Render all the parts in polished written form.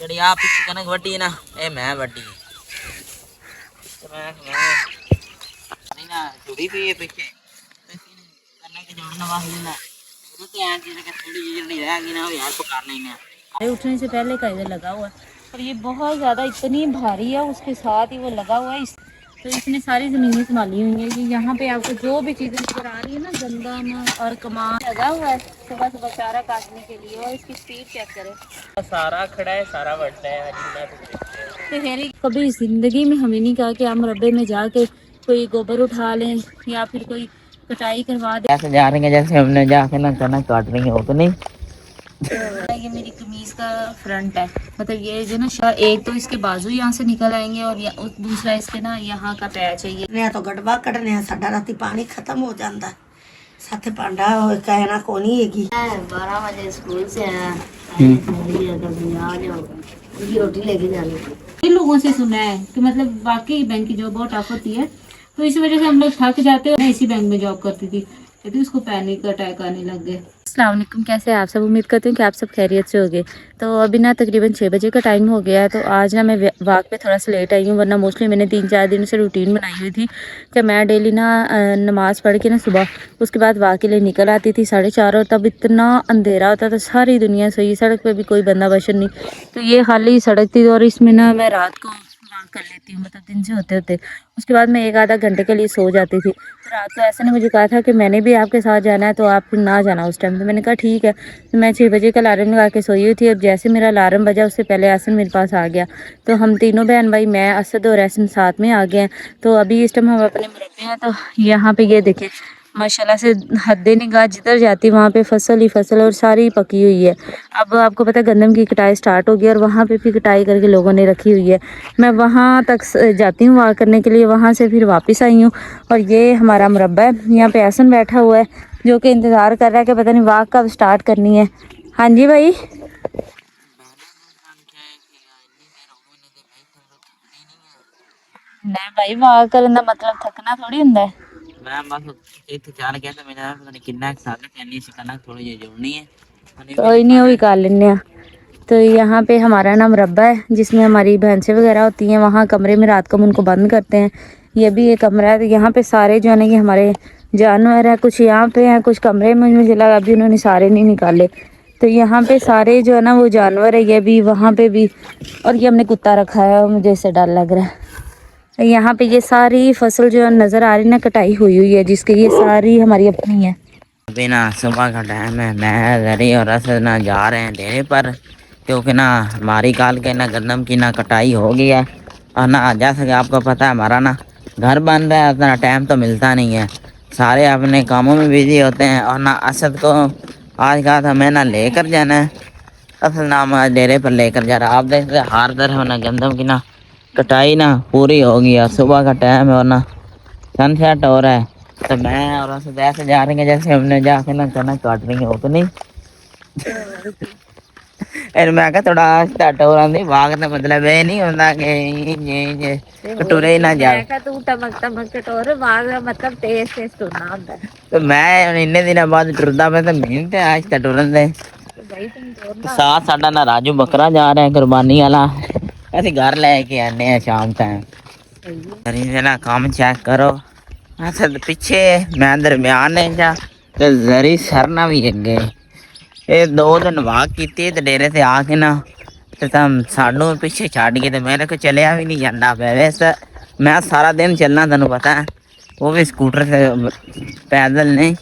जड़ी आप पीछे कनक वड्डी है ना, ए मैं वड्डी तो मैं नहीं ना जुड़ी भी है पीछे तो कनक के जोड़ना वाली ना तो क्या चीज के थोड़ी जल्दी रहेगी ना यार पका लेना। अरे उठने से पहले का इधर लगा हुआ है और ये बहुत ज़्यादा इतनी भारी है, उसके साथ ही वो लगा हुआ है तो इसने सारी ज़मीनें संभाली हुई है। ये यहाँ पे आपको जो भी चीज़ें नजर आ रही है ना, गंदम और कमान लगा हुआ है सुबह सुबह चारा काटने के लिए। और इसकी स्पीड चेक करें, सारा खड़ा है सारा बढ़ता है तो खैर कभी ज़िंदगी में हमें नहीं कहा कि हम रब्बे में जाके कोई गोबर उठा लें या फिर कोई कटाई करवा दे। ऐसे जा रहे हैं जैसे हमने जाके ना कनक काट रही हो तो नहीं। ये मेरी कमीज का फ्रंट है, मतलब ये जो ना एक तो इसके बाजू यहाँ से निकल आएंगे और दूसरा इसके ना यहाँ का पैच है। ये मैं तो गड़बा कढ़ने साडा राती पानी खत्म हो जाता है, साथे पांडा कहना कोनी हैगी। 12 बजे स्कूल से आया रोटी लेके जानी। इन लोगों से सुना है कि मतलब वाकई बैंक की जॉब बहुत टफ होती है, तो इसी वजह से हम लोग थक जाते हैं। मैं इसी बैंक में जॉब करती थी, लेकिन उसको पैनिक अटैक आने लग गए। अस्सलाम वालेकुम, कैसे हैं आप सब? उम्मीद करती हूँ कि आप सब खैरियत से होंगे। तो अभी ना तकरीबन 6 बजे का टाइम हो गया है। तो आज ना मैं वाक पे थोड़ा सा लेट आई हूँ, वरना मोस्टली मैंने 3-4 दिन से रूटीन बनाई हुई थी कि मैं डेली ना नमाज़ पढ़ के ना सुबह उसके बाद वाक के लिए निकल आती थी 4:30। और तब इतना अंधेरा होता था, सारी दुनिया सोई, सड़क पर भी कोई बंदा बशर नहीं। तो ये खाली सड़क थी और इसमें ना मैं रात को कर लेती हूँ, मतलब दिन से होते होते उसके बाद मैं 1-आधा घंटे के लिए सो जाती थी। तो रात को ऐसा ने मुझे कहा था कि मैंने भी आपके साथ जाना है, तो आप फिर ना जाना उस टाइम। तो मैंने कहा ठीक है। तो मैं 6 बजे का अलार्म लगा के सोई हुई थी। अब जैसे मेरा अलार्म बजा उससे पहले एहसन मेरे पास आ गया। तो हम तीनों बहन भाई, मैं, असद और एहसन साथ में आ गए हैं। तो अभी इस टाइम हम अपने मुरब्बे हैं। तो यहाँ पे ये देखें माशाल्लाह से हद्दे निगाह जिधर जाती वहाँ पे फसल ही फसल और सारी पकी हुई है। अब आपको पता है गंदम की कटाई स्टार्ट हो गई और वहाँ पे भी कटाई करके लोगों ने रखी हुई है। मैं वहाँ तक जाती हूँ वाक करने के लिए, वहाँ से फिर वापस आई हूँ। और ये हमारा मुरब्बा है, यहाँ पे एहसन बैठा हुआ है जो कि इंतज़ार कर रहा है कि पता नहीं वाक कब स्टार्ट करनी है। हाँ जी भाई, नहीं भाई वाक करने का मतलब थकना थोड़ी होता है। मैं बस इतने चार गया तो मैंने पता नहीं कितना साल कहनी सी कनक थोड़ी जी जोड़नी है कोई नहीं, वही कर लेने। तो यहाँ पे हमारा ना मुरब्बा है जिसमें हमारी भैंसें वगैरह होती हैं। वहाँ कमरे में रात को हम उनको बंद करते हैं। ये भी एक कमरा है। तो यहाँ पे सारे जो है ना कि हमारे जानवर हैं, कुछ यहाँ पे हैं कुछ कमरे में, मुझे लगा अभी उन्होंने सारे नहीं निकाले। तो यहाँ पे सारे जो है ना वो जानवर है, ये भी वहाँ पे भी। और ये हमने कुत्ता रखा है और मुझे इससे डर लग रहा है। तो यहाँ पे ये सारी फसल जो नज़र आ रही है ना कटाई हुई हुई है, जिसकी ये सारी हमारी अपनी है। अभी ना सुबह का टाइम है, मैं गरी और असद ना जा रहे हैं डेरे पर, क्योंकि ना हमारी काल के ना गंदम की ना कटाई हो गई है। और ना जैसा कि आपको पता है हमारा ना घर बन रहा है, उतना टाइम तो मिलता नहीं है, सारे अपने कामों में बिजी होते हैं। और ना असद को आज कहा था मैं ना लेकर जाना है, असल ना मैं डेरे पर लेकर जा रहा। आप देख रहे हार दर हो ना गंदम की ना कटाई ना पूरी हो गई है, सुबह का टाइम है और ना सनसेट हो रहा है। तो मैं और असद ऐसे जा रहे हैं जैसे हमने जाके ना कनक काट रही हो तो नहीं। फिर मैं क्या थोड़ा आस्ता टोरा नहीं भागना, मतलब ये नहीं होता कि ये टुरे ही ना जाओ। तू टमक टमक के टोर भाग, मतलब तेज तेज टूरना होता है। तो मैं इन्ने दिन बाद टुरदा मैं तो मेहनत है आस्ता टुरन दे। साथ साडा ना राजू बकरा जा रहा है कुर्बानी वाला, ऐसे घर लेके आने हैं शाम टाइम। अरे ना काम चेक करो, असद पीछे मैं दरम्यान है जा तो जरी सरना भी अगे। ये 2 दिन वाक की ते डेरे से आके ना तो तुम सानू पीछे छड़ गए, तो मेरे को चलिया भी नहीं जाता पे। वैसे मैं सारा दिन चलना तेन पता है, वो भी स्कूटर से, पैदल नहीं।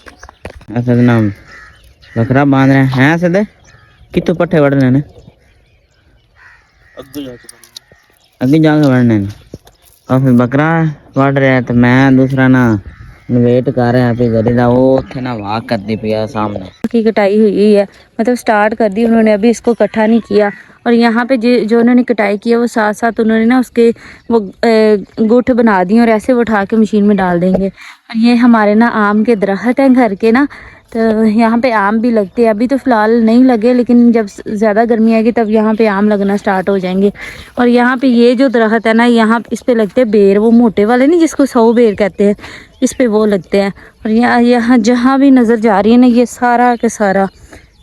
असद ना बकरा बांध रहे हैं असद, कितों पट्ठे बढ़ रहे हैं अगे जाके बढ़ने और फिर बकरा बढ़ रहा है। तो मैं दूसरा ना वेट कर रहा है फिर गरी दा, वो उत्थे ना वाक करती पिया सामने की कटाई हुई है, मतलब स्टार्ट कर दी उन्होंने, अभी इसको इकट्ठा नहीं किया। और यहाँ पे जो उन्होंने कटाई किया वो साथ साथ उन्होंने ना उसके वो गुठ बना दिए और ऐसे वो उठा के मशीन में डाल देंगे। और ये हमारे ना आम के दरख्त हैं घर के ना, तो यहाँ पे आम भी लगते हैं। अभी तो फ़िलहाल नहीं लगे, लेकिन जब ज़्यादा गर्मी आएगी तब यहाँ पे आम लगना स्टार्ट हो जाएंगे। और यहाँ पे ये जो दरख्त है ना, यहाँ इस पे लगते हैं बेर, वो मोटे वाले नहीं जिसको 100 बेर कहते हैं, इस पे वो लगते हैं। और यहाँ जहाँ भी नज़र जा रही है ना, ये सारा के सारा,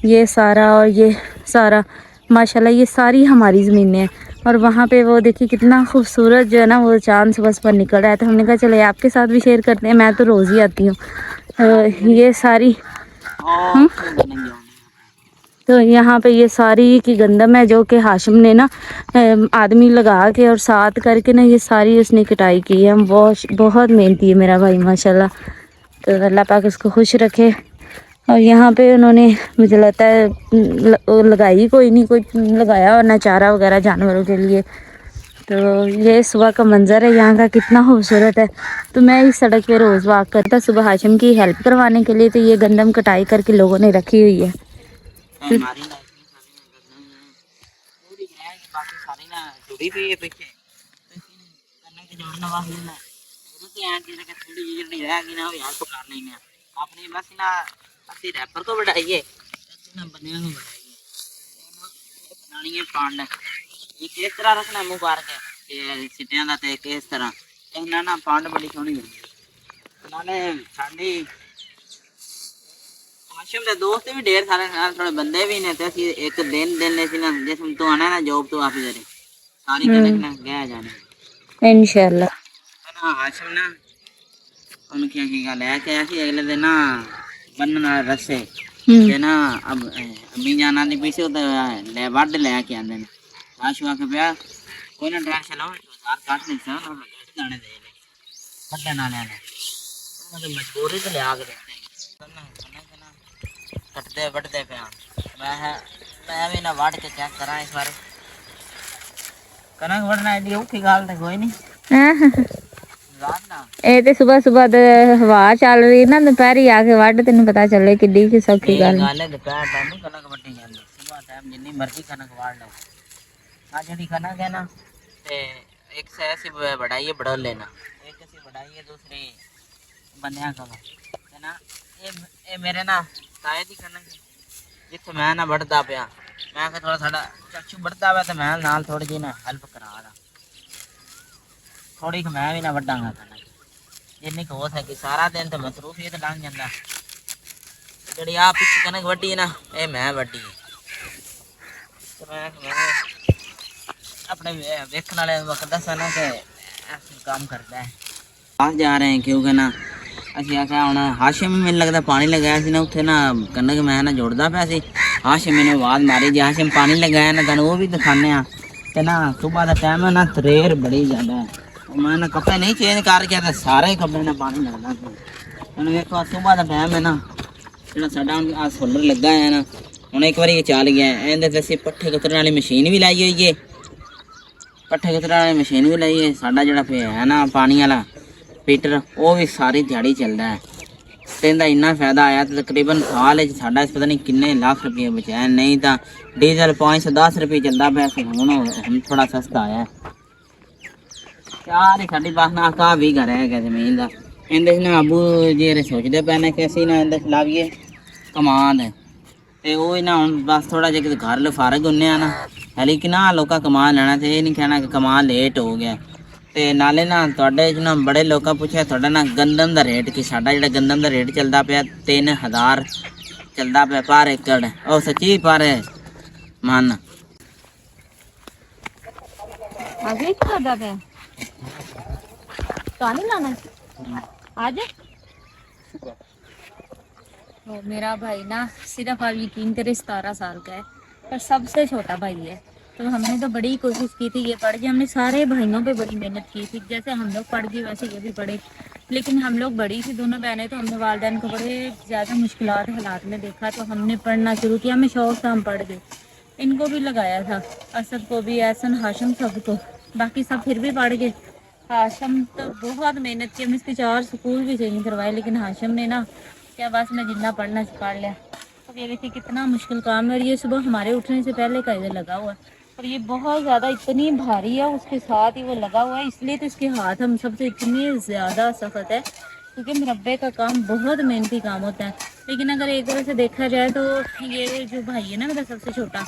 ये सारा और ये सारा माशाल्लाह ये सारी हमारी ज़मीनें हैं। और वहाँ पे वो देखिए कितना खूबसूरत जो है ना वो चाँद सुबह पर निकल रहा है, तो हमने कहा चले आपके साथ भी शेयर करते हैं। मैं तो रोज़ ही आती हूँ। ये सारी तो यहाँ पे ये सारी की गंदम है जो कि हाशिम ने ना आदमी लगा के और साथ करके ना ये सारी उसने कटाई की है। हम बहुत मेहनती है मेरा भाई माशाल्लाह। तो अल्लाह पाक उसको खुश रखे। और यहाँ पे उन्होंने मुझे लगता है लगाई कोई नहीं, कोई लगाया और ना चारा वगैरह जानवरों के लिए। तो ये सुबह का मंज़र है यहाँ का, कितना खूबसूरत है। तो मैं इस सड़क पे रोज़ वॉक करता सुबह हाशिम की हेल्प करवाने के लिए। तो ये गंदम कटाई करके लोगों ने रखी हुई है। अपनी बस ना ਅਸੀਂ ਰੈਪਰ ਤੋਂ ਵਢਾਈਏ ਨਾ ਬੰਨਿਆਂ ਨੂੰ ਵਢਾਈਏ ਬਣਾਣੀ ਹੈ ਪਾਂਡ ਇਹ ਕਿਸ ਤਰ੍ਹਾਂ ਰੱਖਣਾ ਮੂੰਹ ਪਾਰ ਕੇ ਤੇ ਸਿੱਟਿਆਂ ਦਾ ਤੇ ਕਿਸ ਤਰ੍ਹਾਂ ਇਹਨਾਂ ਨਾ ਪਾਂਡ ਬੜੀ ਸੋਹਣੀ ਹੁੰਦੀ ਹੈ। ਨਾਲੇ ਸਾਡੀ ਆਸ਼ਮ ਦੇ ਦੋਸਤ ਵੀ ਢੇਰ ਸਾਰੇ ਨਾਲ ਥੋੜੇ ਬੰਦੇ ਵੀ ਨੇ ਤੇ ਅਸੀਂ ਇੱਕ ਦਿਨ ਨੇ ਸੀ ਨਾ ਜਿਸ ਤੋਂ ਆਣਾ ਨਾ ਜੋਬ ਤੋਂ ਆਫਿਸ ਦੇ ਸਾਰੀ ਕਣਕ ਨਾ ਗਿਆ ਜਾਣੇ इंशाल्लाह। ਨਾ ਆਸ਼ਮ ਨਾ ਉਹਨੂੰ ਕੀ ਗੱਲ ਹੈ ਕਿ ਅਸੀਂ ਅਗਲੇ ਦਿਨ ਨਾ बनना रस्से ना अब अम्मी जाना नहीं पीछे तो ले वड ले के आंदे ने आशुआ के पे कोई ना टेंशन लो 2000 काट नहीं सा ना जाने दे वड्डे ना लेने मतलब मजबूरी से ले आ के देते हैं कटते वडते पे मैं भी ना वड के चेक करा इस बार कनक वडना एडी औखी गाल ते कोई नहीं ਇਹ ਤੇ ਸਵੇਰ ਸਵੇਰ ਦੇ ਹਵਾ ਚੱਲ ਰਹੀ ਨਾ ਦੁਪਹਿਰੀ ਆ ਕੇ ਵੱਢ ਤੈਨੂੰ ਪਤਾ ਚੱਲੇ ਕਿੱਡੀ ਕਿ ਸੌਖੀ ਗੱਲ ਹੈ। ਦੁਪਹਿਰ ਟਾਈਮ ਨੂੰ ਕਣਕ ਵੱਢੀ ਜਾਂਦੀ ਸਵੇਰ ਟਾਈਮ ਜਿੰਨੀ ਮਰਜ਼ੀ ਕਣਕ ਵਾੜ ਲਓ ਆ ਜਿਹੜੀ ਕਣਕ ਹੈ ਨਾ ਤੇ ਇੱਕ ਸੇ ਅਸੀਂ ਵਢਾਈਏ ਬੜਾ ਲੈਣਾ ਇੱਕ ਅਸੀਂ ਵਢਾਈਏ ਦੂਸਰੀ ਬੰਦਿਆਂ ਕੋਲ ਹੈ ਨਾ ਇਹ ਮੇਰੇ ਨਾ ਤਾਏ ਦੀ ਕਣਕ ਜਿੱਥੇ ਮੈਂ ਨਾ ਵੱਢਦਾ ਪਿਆ ਮੈਂ ਕਿਹਾ ਥੋੜਾ ਸਾਡਾ ਚਾਚੂ ਵੱਢਦਾ ਵਾ ਤੇ ਮੈਂ ਨਾਲ ਥੋੜੀ ਜਿਹੀ ਨਾ ਹੈਲਪ ਕਰਾ ਦਾਂ थोड़ी मैं भी ना वड्डांगा कनक जिन्नी हो सके सारा दिन तो मसरूफियत लंघ जाता जी आ पिछली कनक वड्डी है ना ये मैं वड्डी तो मैं अपने वेखने वाले वक्त दसा ना कि काम करता है पास जा रहे हैं क्योंकि ना असं आख्या हूँ हाशिम में मैंने लगता पानी लगाया सी ना उत्थे ना कनक मैं ना जोड़ता पाया सी हाशिम मैंने आवाज़ मारी जी हाशिम पानी लगाया ना तेन वो भी दिखाने ते ना सुबह का टाइम है ना तरेर बड़ी ज़्यादा है मैं ना कपड़े नहीं चेंज कर गया तो सारे कपड़े ना पानी लगता हूँ देखो सुबह का टाइम है ना जो साडा आ सोलर लगा है ना हूँ एक बार चल गया इहदे ते असीं पट्ठे कुतरने वाली मशीन भी लाई हुई है पट्ठे कुतरने वाली मशीन भी लाई है साडा जिहड़ा है ना पानी वाला पीटर वो भी सारी दिहाड़ी चलता है तो इनका इन्ना फायदा आया तो तकरीबन साल साडा पता नहीं किन्ने लाख रुपये बचाया नहीं तो डीजल 510 रुपये चलता पाया हूँ थोड़ा सस्ता आया यार साड़ी पास ना का भी घर है जमीन का इंदे ना अबू जी सोचते पे ने कि असी ना इंदे लाइए कमान ते वो ना हम बस थोड़ा जिहा घर लो फारग होने ना लेकिन ना लोग कमान लेना तो ये नहीं कहना कि कमान लेट हो गया तो नाले ना थोड़े ना बड़े लोग पूछा थोड़ा ना गंदम का रेट कि साडा जिहड़ा गंदम का रेट चलता पाया 3000 चलता पाया पर एकड़ ओ सच्ची पर मन आगे खादा पे पानी लाना आज तो मेरा भाई ना सिर्फ आप यकीन करें 17 साल का है पर सबसे छोटा भाई है। तो हमने तो बड़ी कोशिश की थी ये पढ़ के, हमने सारे भाइयों पे बड़ी मेहनत की थी, जैसे हम लोग पढ़ गए वैसे ये भी पढ़े। लेकिन हम लोग बड़ी थी दोनों बहनें, तो हमने वालिदैन को बड़े ज़्यादा मुश्किलात हालात में देखा, तो हमने पढ़ना शुरू किया। हमें शौक था, हम पढ़ गए। इनको भी लगाया था, असद को भी, एहसन, हाशिम, सबको, बाकी सब फिर भी पढ़ गए। हाशिम तो बहुत मेहनत की, हम इसके 4 स्कूल भी चेंज करवाए, लेकिन हाशिम ने ना क्या बस मैं जितना पढ़ना पढ़ लिया। अब ये देखिए कितना मुश्किल काम है। और ये सुबह हमारे उठने से पहले का इधर लगा हुआ है और ये बहुत ज़्यादा इतनी भारी है, उसके साथ ही वो लगा हुआ है, इसलिए तो इसके हाथ हम सबसे इतनी ज़्यादा सख्त है क्योंकि मुरब्बे का काम बहुत मेहनती काम होता है। लेकिन अगर एक तरह से देखा जाए तो ये जो भाई है ना मेरा सबसे छोटा,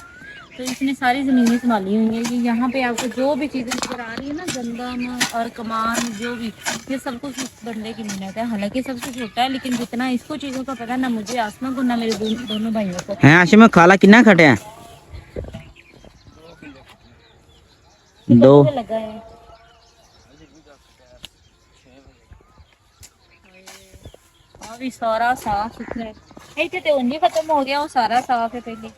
तो इसने सारी ज़मीनें संभाली हुई हैं। ये यहाँ पे आपको जो भी चीज़ें नजर आ रही है ना, गंदम और कमान जो भी, ये सब कुछ इस बंदे की मेहनत है। हालांकि सबसे छोटा है, लेकिन जितना इसको चीज़ों का पता ना मुझे, आसमा को ना मेरे दोनों भाइयों को। हैं आशिम खाला कितना खटे हैं दो लगा है अभी सारा साफ सुथरा है इतने तो उन्हीं खत्म हो गया वो सारा साफ है पहले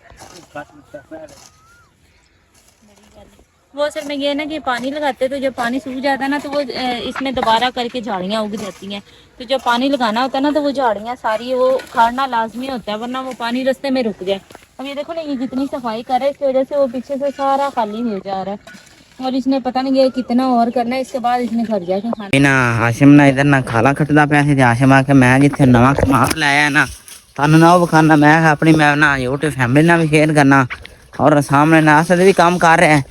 वो असल में ये है ना कि पानी लगाते तो जब पानी सूख जाता है ना तो वो इसमें दोबारा करके झाड़ियाँ उग जाती हैं तो जब पानी लगाना होता है ना तो वो झाड़ियाँ सारी वो उखाड़ना लाजमी होता है वरना वो पानी रास्ते में रुक जाए। अब ये देखो ना ये जितनी सफाई कर रहा है इसकी वजह से वो पीछे से सारा खाली हो जा रहा है और इसने पता नहीं ये कितना और करना है इसके बाद इसने घर जाके खाना ना हाशिम ना इधर ना खाला खटदा पिया सी हाशिम आके मैं जिथे नवा समान लाया ना तन ना वो बखाना मैं अपनी मैं ना यूट्यूब फैमिली ना भी शेयर करना और सामने नास भी काम कर रहे हैं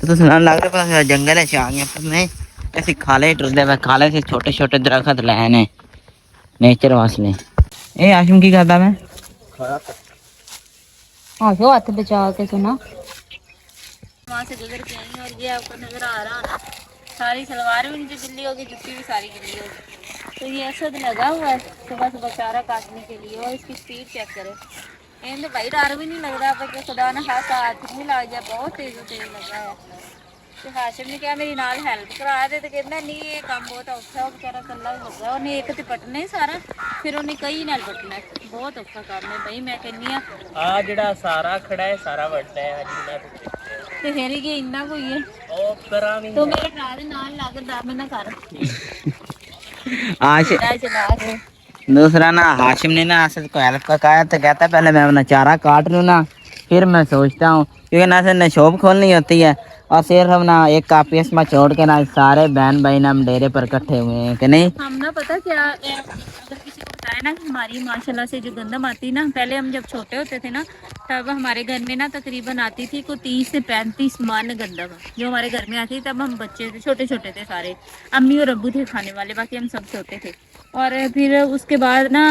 तो तुम लग रहा है जंगल है आ गए पर नहीं ऐसे खाले टुरदे पे खाले से छोटे छोटे दरखत लाए ने नेचर वास्ते ए हाशिम की करदा मैं हाँ जो हाथ बचा के सुना वहाँ से गुजर के आई और ये आपको नजर आ रहा है सारी सलवार भी नीचे गिल्ली होगी जुत्ती भी सारी गिल्ली होगी तो ये असद लगा हुआ है सुबह सुबह चारा काटने के लिए और इसकी स्पीड चेक करें इन तो भाई डर भी नहीं लग रहा पर खुदा ना हाथ नहीं लग जाए बहुत तेज लगा है तो हाशिम ने क्या मेरी नाल हेल्प करा दे तो कहना नहीं ये काम बहुत औखा है बेचारा कला ही लगा उन्हें एक तो पटना ही सारा फिर उन्हें कई नाल पटना है बहुत औखा काम है भाई मैं कहनी आ जेड़ा सारा खड़ा है सारा वड्डा है जिन्ना ते फिर ही इन्ना कोई है ओ करा नहीं तो मेरे भरा दे नाल लाकर दाम ना कर आज चला के दूसरा ना हाशिम ने ना असद को हेल्प का कहा तो कहता पहले मैं अपना चारा काट लूँ ना फिर मैं सोचता हूँ क्योंकि ना असद ने शॉप खोलनी होती है और सिर्फ हम ना एक कापीस में छोड़ के ना सारे बहन भाई ना हम डेरे पर इकट्ठे हुए हैं कि नहीं हम ना पता क्या अगर किसी को बताया ना कि हमारी माशाल्लाह से जो गंदम आती ना पहले हम जब छोटे होते थे ना तब हमारे घर में ना तकरीबन आती थी को 30 से 35 मन गंदम जो हमारे घर में आती थी तब हम बच्चे थे छोटे छोटे थे सारे अम्मी और अब्बू थे खाने वाले बाकी हम सब छोटे थे और फिर उसके बाद ना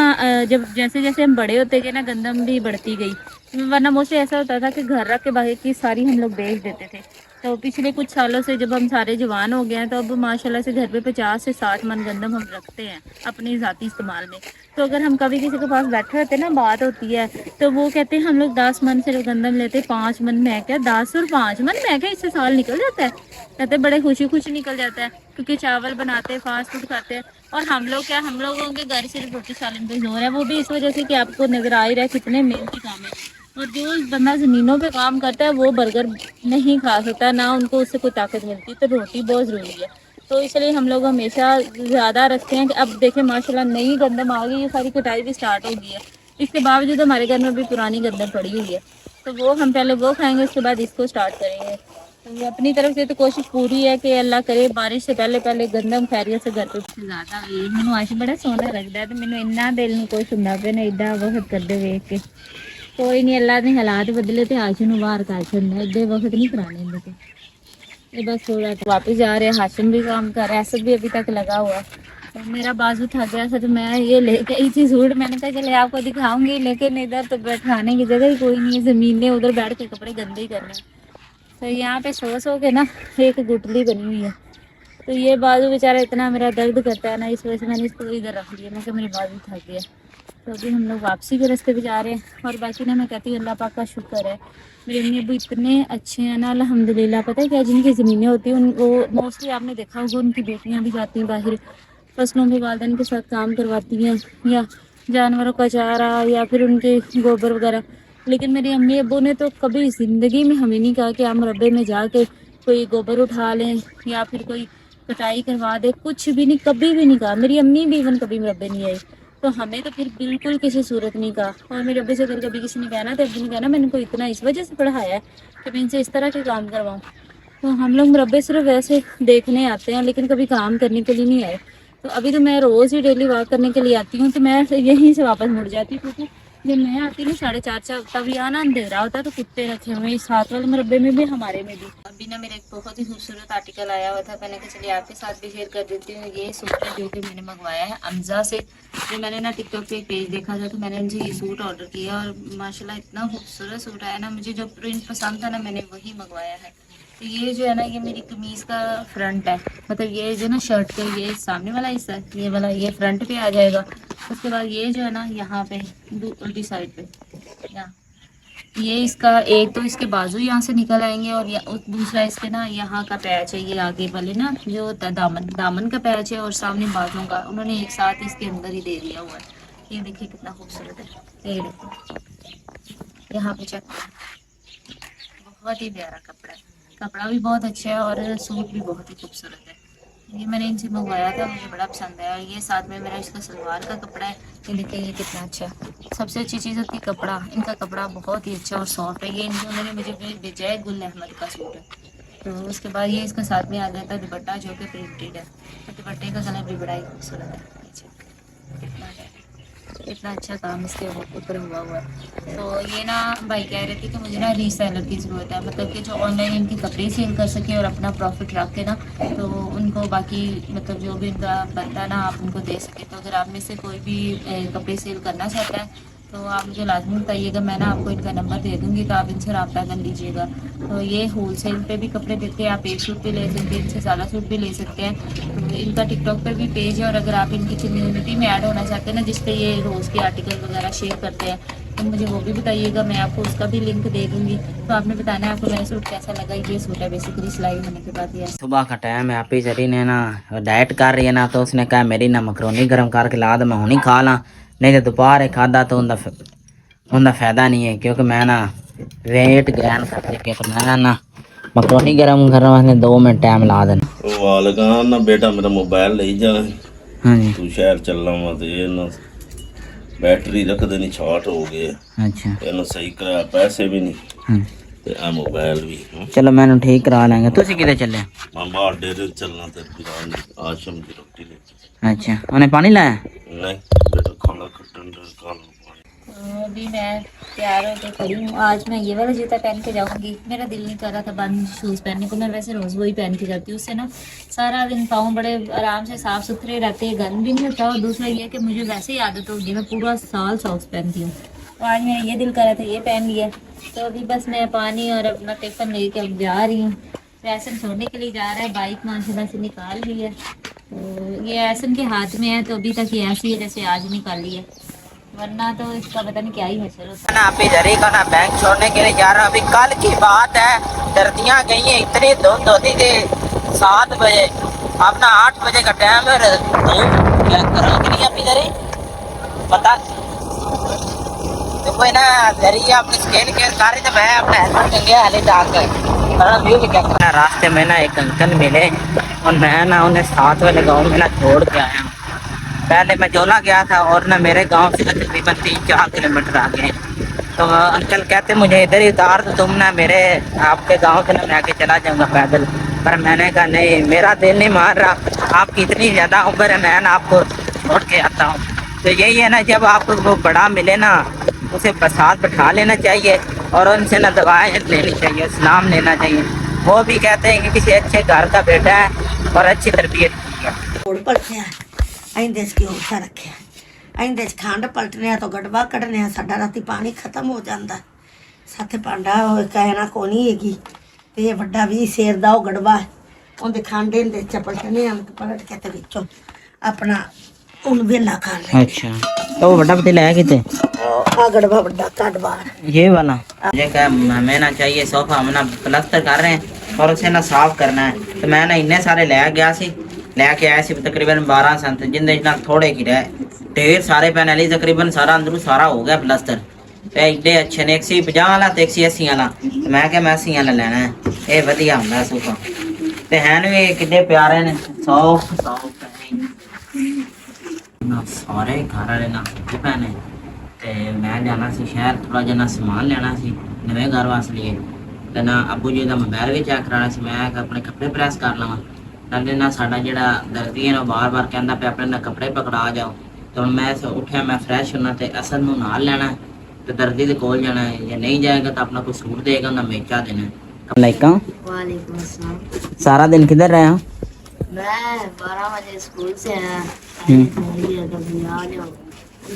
जब जैसे जैसे हम बड़े होते गए ना गंदम भी बढ़ती गई वरना मोस्टली ऐसा होता था कि घर रख के बाकी की सारी हम लोग बेच देते थे तो पिछले कुछ सालों से जब हम सारे जवान हो गए हैं तो अब माशाल्लाह से घर पे 50 से 60 मन गंदम हम रखते हैं अपने ज़ाती इस्तेमाल में। तो अगर हम कभी किसी के पास बैठे होते ना बात होती है तो वो कहते हैं हम लोग 10 मन से गंदम लेते 5 मन मैं क्या 10 और 5 मन मैं क्या इससे साल निकल जाता है कहते बड़े खुशी खुशी निकल जाता है क्योंकि चावल बनाते हैं फास्ट फूड खाते हैं और हम लोग क्या हम लोगों के घर सिर्फ रोटी सालन पे जोर है वो भी इस वजह से कि आपको नजर आ ही रहा है कितने मेहनती काम है और जो बंदा ज़मीनों पे काम करता है वो बर्गर नहीं खा सकता ना उनको उससे कोई ताकत मिलती तो रोटी बहुत ज़रूरी है तो इसलिए हम लोग हमेशा ज़्यादा रखते हैं कि अब देखें माशाल्लाह नई गंदम आ गई ये सारी कटाई भी स्टार्ट हो गई है इसके बावजूद हमारे घर में भी पुरानी गंदम पड़ी हुई है तो वो हम पहले वो खाएंगे उसके बाद इसको स्टार्ट करेंगे तो अपनी तरफ से तो कोशिश पूरी है कि अल्लाह करे बारिश से पहले पहले गंदम खैरियत से घर पे ज़्यादा मैनू आज बड़ा सोहना लगता है तो मैंने इन्ना दिल नहीं कोई सुनना पे ना इदा वक्त करते वेख के कोई नहीं अल्लाह ने हालात बदले तो हाशिम बाहर कर छड़ना इधे वक्त नहीं कराने इनके ये बस थोड़ा वापस जा रहे हैं हाशिम भी काम कर रहा है सब भी अभी तक लगा हुआ है तो मेरा बाजू थक गया था तो मैं ये लेके आई थी सूट मैंने कहा चले आपको दिखाऊंगी लेकिन इधर तो बैठाने की जगह ही कोई नहीं है ज़मीन ने उधर बैठ के कपड़े गंदे ही करने तो यहाँ पे सो के ना एक गुटली बनी हुई है तो ये बाजू बेचारा इतना मेरा दर्द करता है ना इस वजह से मैंने इसको इधर रख लिया मैं मेरी बाजू थक गया तो अभी हम लोग वापसी के रास्ते पे जा रहे हैं और बाकी ना मैं कहती हूँ अल्लाह पाक का शुक्र है मेरे अम्मी अब्बू इतने अच्छे हैं ना अल्हम्दुलिल्लाह। पता है क्या जिनकी ज़मीनें होती हैं उन वो मोस्टली आपने देखा होगा उनकी बेटियाँ भी जाती हैं बाहर फसलों में वालदैन के साथ काम करवाती हैं या जानवरों का चारा या फिर उनके गोबर वगैरह लेकिन मेरी अम्मी अब्बू ने तो कभी ज़िंदगी में हमें नहीं कहा कि हम मरबे में जाके कोई गोबर उठा लें या फिर कोई कटाई करवा दे कुछ भी नहीं कभी भी नहीं कहा मेरी अम्मी भी इवन कभी मरबे नहीं आई तो हमें तो फिर बिल्कुल किसी सूरत नहीं कहा और मेरे अब्बे से अगर कभी किसी ने कहना तो अब्बू ने कहना मैंने को इतना इस वजह से पढ़ाया है कि मैं इनसे इस तरह के काम करवाऊँ तो हम लोग मरबे सिर्फ वैसे देखने आते हैं लेकिन कभी काम करने के लिए नहीं आए तो अभी तो मैं रोज़ ही डेली वॉक करने के लिए आती हूँ तो मैं यहीं से वापस मुड़ जाती हूँ क्योंकि जब मैं आती हूँ 4:30 तब यहाँ ना अंधेरा होता है तो कुत्ते रखे हुए इस साथ वाले मरबे में भी हमारे में भी। अभी ना मेरा एक बहुत ही खूबसूरत आर्टिकल आया हुआ था मैंने कहा चलिए आपके साथ भी शेयर कर देती हूँ। ये सूट है जो कि मैंने मंगवाया है अमजा से जो मैंने ना टिकटॉक पे एक पेज देखा था तो मैंने उनसे ये सूट ऑर्डर किया और माशाल्लाह इतना खूबसूरत सूट आया ना मुझे जो प्रिंट पसंद था ना मैंने वही मंगवाया है। तो ये जो है ना ये मेरी कमीज़ का फ्रंट है मतलब ये जो ना शर्ट का ये सामने वाला हिस्सा ये वाला ये फ्रंट पे आ जाएगा। उसके बाद ये जो है ना यहाँ पे उल्टी साइड पे यहाँ ये इसका एक तो इसके बाजू यहाँ से निकल आएंगे और दूसरा इसके ना यहाँ का पैच है, ये आगे वाले ना जो दामन का पैच है और सामने बाजू का, उन्होंने एक साथ इसके अंदर ही दे दिया हुआ है। ये देखिए कितना खूबसूरत है। ये देखो यहाँ पे चेक, बहुत ही प्यारा कपड़ा है, कपड़ा भी बहुत अच्छा है और सूट भी बहुत ही खूबसूरत है। ये मैंने इनसे मंगवाया था, मुझे बड़ा पसंद आया। ये साथ में मेरा इसका सलवार का कपड़ा है। ये देखिए ये कितना अच्छा है। सबसे अच्छी चीज़ होती है कपड़ा, इनका कपड़ा बहुत ही अच्छा और सॉफ्ट है। ये उन्होंने मुझे भेजा है गुल अहमद का सूट है। तो उसके बाद ये इसका साथ में आ जाता है दुपट्टा जो कि प्रिंटेड है, तो दुपट्टे का कलर भी बड़ा ही खूबसूरत है। इतना अच्छा काम इसके ऊपर हुआ है। तो ये ना भाई कह रहे थे कि मुझे ना रीसेलर की ज़रूरत है, मतलब कि जो ऑनलाइन इनके कपड़े सेल कर सके और अपना प्रॉफिट रख के ना, तो उनको बाकी मतलब जो भी इनका बनता है ना आप उनको दे सके। तो अगर आप में से कोई भी कपड़े सेल करना चाहता है तो आप मुझे लाजमी बताइएगा, मैं ना आपको इनका नंबर दे दूँगी, तो आप इनसे रब्ता कर लीजिएगा। तो ये होलसेल पे भी कपड़े देते हैं, आप एक सूट पे ले सकते हैं, इनसे ज़्यादा सूट भी ले सकते हैं। तो इनका टिकटॉक पे भी पेज है और अगर आप इनकी कम्युनिटी में ऐड होना चाहते हैं ना, जिस पे ये रोज़ के आर्टिकल वगैरह शेयर करते हैं, तो मुझे वो भी बताइएगा, मैं आपको उसका भी लिंक दे दूँगी। तो आपने बताना है आपको मेरा सूट कैसा लगा। ये सूट है बेसिकली सिलाई होने के बाद। ये सुबह का टाइम है, आपी जरी ने ना डाइट कर रही है ना, तो उसने कहा मेरी ना मकरोनी गर्म करके ला दो, मैं हुनी खा ला, नहीं तो दोपहर है खादा तो उनका फ़ायदा नहीं है, क्योंकि मैं ना वेट गैन करके तो मैं ना मकरोनी गर्म करने वास्ते 2 मिनट टाइम ला देना। वालगा ना बेटा मेरा मोबाइल ले जा, हाँ जी तू शहर चलना वा ते ना बैटरी रख देनी शॉर्ट हो गए, अच्छा ਇਹਨੂੰ सही कराया, पैसे भी नहीं हाँ ते आ मोबाइल भी। चलो मैंने ठीक करा लेंगे। तुसी किधर चले? मैं बाहर डेरे चलना ते बिरान आश्रम की रोटी ले। अच्छा उन्हें पानी लाया? नहीं बेटा खाना खट्टन दे खाना। तो अभी मैं तैयार होकर खड़ी हूँ। आज मैं ये वाला जूता पहन के जाऊँगी, मेरा दिल नहीं कर रहा था बंद शूज़ पहनने को। मैं वैसे रोज़ वही पहन के जाती हूँ, उससे ना सारा दिन पाँव बड़े आराम से साफ़ सुथरे रहते हैं, गंद भी नहीं होता। और दूसरा ये कि मुझे वैसे ही आदत होगी, मैं पूरा साल सॉक्स पहनती हूँ। तो आज मेरा ये दिल कर रहा था ये पहन लिया। तो अभी बस मैं पानी और अपना टिफ़िन ले के अब जा रही हूँ। तो ऐसन छोड़ने के लिए जा रहा है, बाइक माशाल्लाह से निकाल ली है। तो ये ऐसन के हाथ में है, तो अभी तक ये ऐसी है जैसे आज निकाली है, वरना तो इसका पता नहीं क्या ही हशर होता है। ना अभी जरी का ना बैंक छोड़ने के लिए जा रहा हूँ। अभी कल की बात है, सर्दियाँ गई हैं, इतनी धुंध होती थी 7 बजे, अब ना 8 बजे का टाइम है, धूप क्या करो कि नहीं अभी जरी पता तो कोई ना जरिए अपनी स्किन केयर कर रही, तो मैं अपना हेलमेट टंगे हाली डालकर व्यू भी क्या करना। रास्ते में ना एक अंकल मिले और मैं ना उन्हें 7 वाले गाँव में ना छोड़ के आया हूँ। पहले मैं जोला गया था और ना मेरे गांव से तकरीबन 3-4 किलोमीटर आगे। तो अंकल कहते मुझे इधर ही उतार तो तुम ना मेरे आपके गांव से ना मैं आके चला जाऊंगा पैदल। पर मैंने कहा नहीं, मेरा दिल नहीं मान रहा, आपकी इतनी ज़्यादा उम्र है, मैं ना आपको छोड़ के आता हूँ। तो यही है ना, जब आपको वो बड़ा मिले ना उसे साथ बैठा लेना चाहिए और उनसे ना दवाएँ लेनी चाहिए, सलाम लेना चाहिए। वो भी कहते हैं कि किसी अच्छे घर का बेटा है और अच्छी तरबियत की है। ਗੁੜ ਪਲਟਿਆ, ਇਹਦੇ 'ਚ ਘਿਓ ਉੱਚਾ ਰੱਖਿਆ, ਇਹਦੇ 'ਚ ਖੰਡ ਪਲਟਨੇ ਆ ਤਾਂ ਗੜਵਾ ਕੱਢਨੇ ਆ। ਸਾਡਾ ਰਾਤੀ ਪਾਣੀ ਖਤਮ ਹੋ ਜਾਂਦਾ, ਸਾਥੇ ਭਾਂਡਾ ਕਹਿਣਾ ਕੋਣੀ ਹੈਗੀ, ਤੇ ਇਹ ਵੱਡਾ 20 ਸੇਰ ਦਾ ਉਹ ਗੜਵਾ, ਉਹਦੇ ਖੰਡ ਇਹਦੇ 'ਚ ਪਲਟਨੇ ਆ, ਪਲਟ ਕੇ ਤੇ ਵਿੱਚੋਂ ਆਪਣਾ ਉਹਨੂੰ ਵੇਲਾ ਕਰ ਲੈ। अच्छा तो वो बड़ा पतीला है कितने? ਆ ਗੜਵਾ ਵੱਡਾ ਕੱਢ ਬਾਹਰ। ये वाला मुझे क्या हमें ना चाहिए सोफा, हम ना प्लास्टर कर रहे हैं और उसे ना साफ करना है। तो मैं ना इन्ने सारे ले गया सी, लेके आया सी तकरीबन 12 संत, जिंदे ना थोड़े की रहे ढेर सारे पैनल ही तकरीबन सारा अंदरू सारा हो गया प्लास्टर। तो एडे अच्छे ने 150 वाला तो 180 वाला, तो मैं क्या मैं 80 वाला लेना है, ये वधिया होंगे सोफा। तो हैं भी कितने प्यारे ने, सॉफ्ट ना सारे घर वाले ना पैने। ਤੇ ਮੈਂ ਜਾਣਾ ਸੀ ਸ਼ਹਿਰ, ਥੋੜਾ ਜਿਹਾ ਨਾ ਸਮਾਨ ਲੈਣਾ ਸੀ ਨਵੇਂ ਘਰ ਵਾਸਤੇ ਲਈ, ਤੇ ਨਾ ਅੱਬੂ ਜੀ ਦਾ ਮੋਬਾਈਲ ਵੀ ਚੈੱਕ ਕਰਾਉਣਾ ਸੀ। ਮੈਂ ਆਪਣੇ ਕੱਪੜੇ ਪ੍ਰੈਸ ਕਰ ਲਵਾਂ, ਨਾਲੇ ਨਾ ਸਾਡਾ ਜਿਹੜਾ ਦਰਦੀ ਹੈ ਨਾ ਬਾਰ-ਬਾਰ ਕਹਿੰਦਾ ਪਿਆ ਆਪਣੇ ਨਾ ਕੱਪੜੇ ਪਕੜਾ ਜਾਓ। ਤੇ ਹੁਣ ਮੈਂ ਉੱਠਿਆ, ਮੈਂ ਫਰੈਸ਼ ਹੋਣਾ ਤੇ ਅਸਦ ਨੂੰ ਨਾਲ ਲੈਣਾ ਤੇ ਦਰਦੀ ਦੇ ਕੋਲ ਜਾਣਾ ਹੈ। ਜੇ ਨਹੀਂ ਜਾਏਗਾ ਤਾਂ ਆਪਣਾ ਕੋਈ ਸੂਟ ਦੇਗਾ, ਉਹਦਾ ਮੇਚਾ देना है। वालेकुम वालेकुम। सारा दिन किधर रहे हो? मैं 12 बजे स्कूल से आया,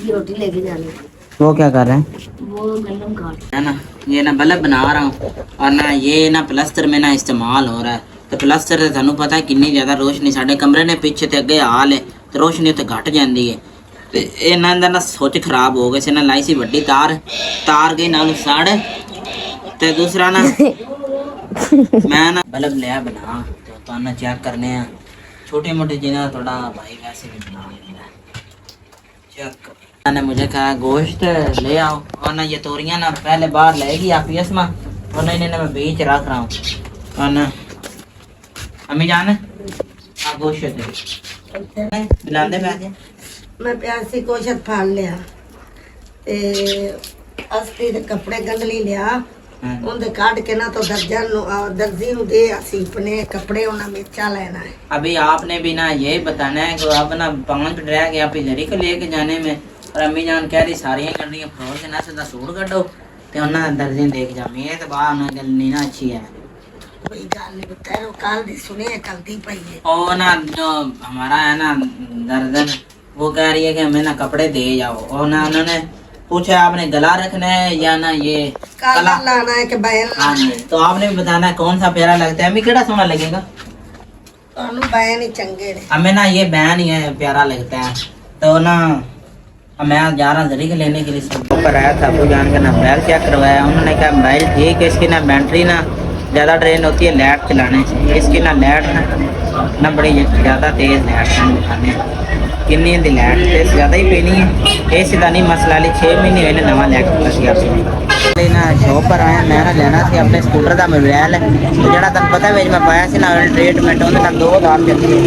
रोटी लेके जानी। वो क्या कर रहे हैं? वो गंदम काट है ना, ये ना बल्ब बना रहा हूँ और ना ये ना प्लास्टर में ना इस्तेमाल हो रहा है। तो प्लास्टर से थानू पता है कितनी ज़्यादा रोशनी साढ़े कमरे ने पीछे ते अगे हाल है, तो रोशनी उत्ते घट जाती है। तो इन्हों का ना सुच खराब हो गए से ना लाई सी वड्डी तार गई नाल सड़ ते दूसरा ना मैं ना बल्ब लिया बना तो ना चेक करने हैं छोटे मोटे जिन्हें थोड़ा भाई वैसे भी बना लेना चेक मैंने मुझे कहा गोश्त ले आओ और ना ये तोरियां ना पहले बाहर लेगी आप यसमा और नहीं मैं बीच रख रहा हूँ और ना अम्मी जान आप गोश्त दे बनाते बैठे मैं प्यासी कोशत फाड़ लिया ते अस्ती दे कपड़े गंदली लिया ਉਹਦੇ ਕੱਢ ਕੇ ਨਾ तो दर्जन दर्जी ਨੂੰ ਦੇ ਅਸੀਂ अपने कपड़े ਉਹਨਾਂ मेचा लेना है। अभी आपने भी ना यही बताना है कि अब ना 5 रह गया आप इधर ही को लेके जाने में और अम्मी जान कह रही सारियां करनी फ्रोर के ना सीधा सूट कटो ते उन्ना दर्जी देख जा मैं तो बाहर ना गल नहीं ना अच्छी है कोई गल नहीं तेरे काल दी सुने चलती पई है और ना जो हमारा है ना दर्जन वो कह रही है कि हमें ना कपड़े दे जाओ और ना उन्होंने पूछा आपने गला रखना है या ना ये काला लाना है कि बैन हाँ जी तो आपने भी बताना है कौन सा प्यारा लगता है हमें केड़ा सोना लगेगा ਤੁਹਾਨੂੰ बैन ही चंगे ने हमें ना ये बैन ही है प्यारा लगता है तो ना मैं जा रहा जरी के लेने के लिए सब पर आया था अबू जान का ना मोबाइल चेक करवाया उन्होंने कहा मोबाइल ठीक है इसकी ना बैटरी ना ज़्यादा ड्रेन होती है लाइट चलाने से इसकी ना लाइट ना बड़ी ज़्यादा तेज़ लाइट दिखाने किन्नी दी लाइट तेज ज़्यादा ही पेनी है इस का नहीं मसला ली 6 महीने हुए नवा लैके ना शॉप पर आया मैं ना लेना सी अपने स्कूटर का मोबाइल तो जरा तेन पता है मैं पाया से ना ट्रीटमेंट उन्हें ना 2000 चलती है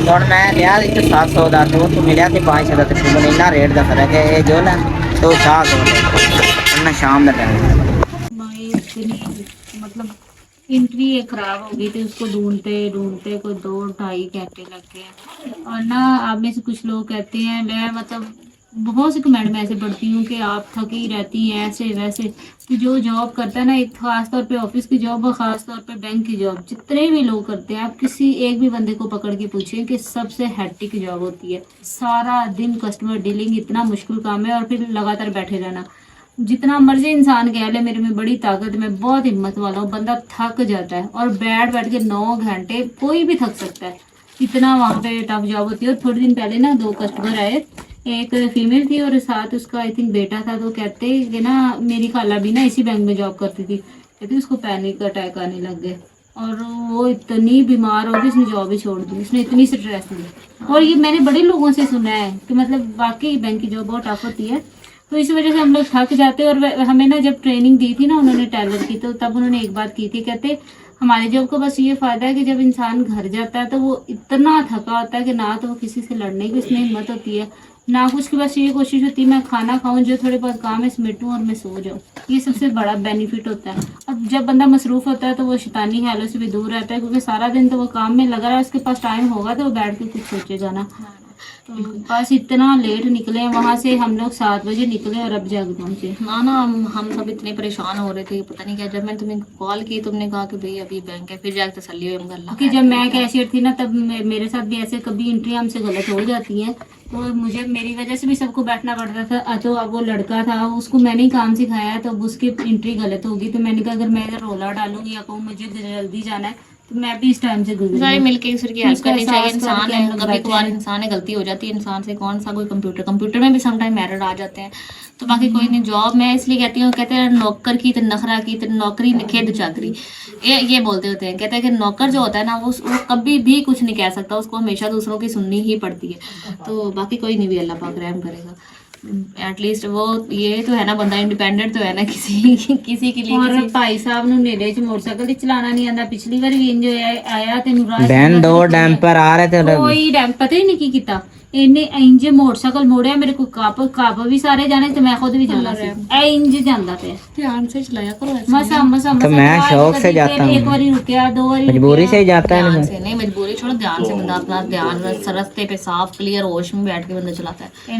तो मैं लिया इतने 700 का तो मिले थे 500 का तकरीबन इन्ना रेट का फर्क है ये जो ना तो 700 शाम का टाइम मतलब एंट्री खराब हो गई थी उसको ढूंढते ढूंढते कोई 2-2.5 घंटे लग गए और ना आप में से कुछ लोग कहते हैं मैं मतलब बहुत से कमेंट में ऐसे पढ़ती हूँ कि आप थकी रहती हैं ऐसे वैसे तो जो जॉब करता है ना एक ख़ास तौर पे ऑफिस की जॉब और ख़ास तौर पे बैंक की जॉब जितने भी लोग करते हैं आप किसी एक भी बंदे को पकड़ के पूछें कि सबसे हैट्रिक जॉब होती है सारा दिन कस्टमर डीलिंग इतना मुश्किल काम है और फिर लगातार बैठे रहना जितना मर्जी इंसान कह ले मेरे में बड़ी ताकत मैं बहुत हिम्मत वाला हूँ बंदा थक जाता है और बैठ के 9 घंटे कोई भी थक सकता है इतना वहाँ पे टफ जॉब होती है और थोड़े दिन पहले ना 2 कस्टमर आए एक फीमेल थी और साथ उसका आई थिंक बेटा था तो कहते कि ना मेरी खाला भी ना इसी बैंक में जॉब करती थी कहती उसको पैनिक अटैक आने लग गए और वो इतनी बीमार हो गई उसने जॉब ही छोड़ दी उसने इतनी स्ट्रेस ली और ये मैंने बड़े लोगों से सुना है कि मतलब वाकई बैंक की जॉब बहुत टफ होती है तो इस वजह से हम लोग थक जाते हैं और हमें ना जब ट्रेनिंग दी थी ना उन्होंने टेलर की तो तब उन्होंने एक बात की थी कहते हमारी जॉब को बस ये फ़ायदा है कि जब इंसान घर जाता है तो वो इतना थका होता है कि ना तो वो किसी से लड़ने की उसमें हिम्मत होती है ना कुछ की बस ये कोशिश होती है मैं खाना खाऊं जो थोड़े बहुत काम है समेटूं और मैं सो जाऊं ये सबसे बड़ा बेनिफिट होता है अब जब बंदा मसरूफ़ होता है तो वो शैतानी ख्यालों से भी दूर रहता है क्योंकि सारा दिन तो वो काम में लगा रहा है उसके पास टाइम होगा तो वो बैठ के कुछ सोचेगा ना तो बस इतना लेट निकले वहाँ से हम लोग 7 बजे निकले और अब जाके पहुँचे ना हम सब इतने परेशान हो रहे थे पता नहीं क्या जब मैंने तुम्हें कॉल की तुमने कहा कि भाई अभी बैंक है फिर जाके तसल्ली हुई हम क्योंकि जब मैं कैशियर थी ना तब मेरे साथ भी ऐसे कभी एंट्री हमसे गलत हो जाती है तो मुझे मेरी वजह से भी सबको बैठना पड़ता था तो अब वो लड़का था उसको मैंने ही काम सिखाया तो अब उसकी एंट्री गलत होगी तो मैंने कहा अगर मैं इधर रोला डालूंगी या कहूँ मुझे जल्दी जाना है तो मैं भी इस टाइम से गुजरी मिलके दूसरे की हेल्प करनी चाहिए इंसान है कभी कभार इंसान है गलती हो जाती है इंसान से कौन सा कोई कंप्यूटर में भी सम टाइम एरर आ जाते हैं तो बाकी कोई नहीं जॉब मैं इसलिए कहती हूँ कहते हैं नौकर की तो नखरा की तो नौकरी खेद चाकरी ये बोलते होते हैं कहते हैं कि नौकर जो होता है ना वो कभी भी कुछ नहीं कह सकता उसको हमेशा दूसरों की सुननी ही पड़ती है तो बाकी कोई नहीं भी अल्लाह पाक रहम करेगा एटलीस्ट वो ये तो है ना बंदा इंडिपेंडेंट तो है ना किसी के लिए और भाई साहब ਨੂੰ ਨੇੜੇ ਚ ਮੋਟਰਸਾਈਕਲ ਚਲਾਣਾ ਨਹੀਂ ਆਂਦਾ ਪਿਛਲੀ ਵਾਰ ਵੀ ਇੰਜ ਆਇਆ ਤੈਨੂੰ ਰਾਹ ਬੈਨ 2 ਡੈਂਪਰ ਆ ਰਹੇ ਤੇ ਕੋਈ ਡੈਂਪ ਪਤਾ ਹੀ ਨਹੀਂ ਕੀ ਕੀਤਾ ਇਹਨੇ ਇੰਜ ਮੋਟਰਸਾਈਕਲ ਮੋੜਿਆ ਮੇਰੇ ਕੋਲ ਕੱਪ ਵੀ ਸਾਰੇ ਜਾਣੇ ਤੇ ਮੈਂ ਖੁਦ ਵੀ ਜਾਣਾ ਸੀ ਐ ਇੰਜ ਜਾਂਦਾ ਪਿਆ ध्यान से चलाया करो मसा तो मैं शौक से जाता हूँ एक बारी रुकिया 2 बारी मजबूरी से ही जाता है ध्यान से नहीं मजबूरी छोड़ो ध्यान से बंदा अपना ध्यान रास्ते पे साफ क्लियर होश में बैठ के बंदा चलाता है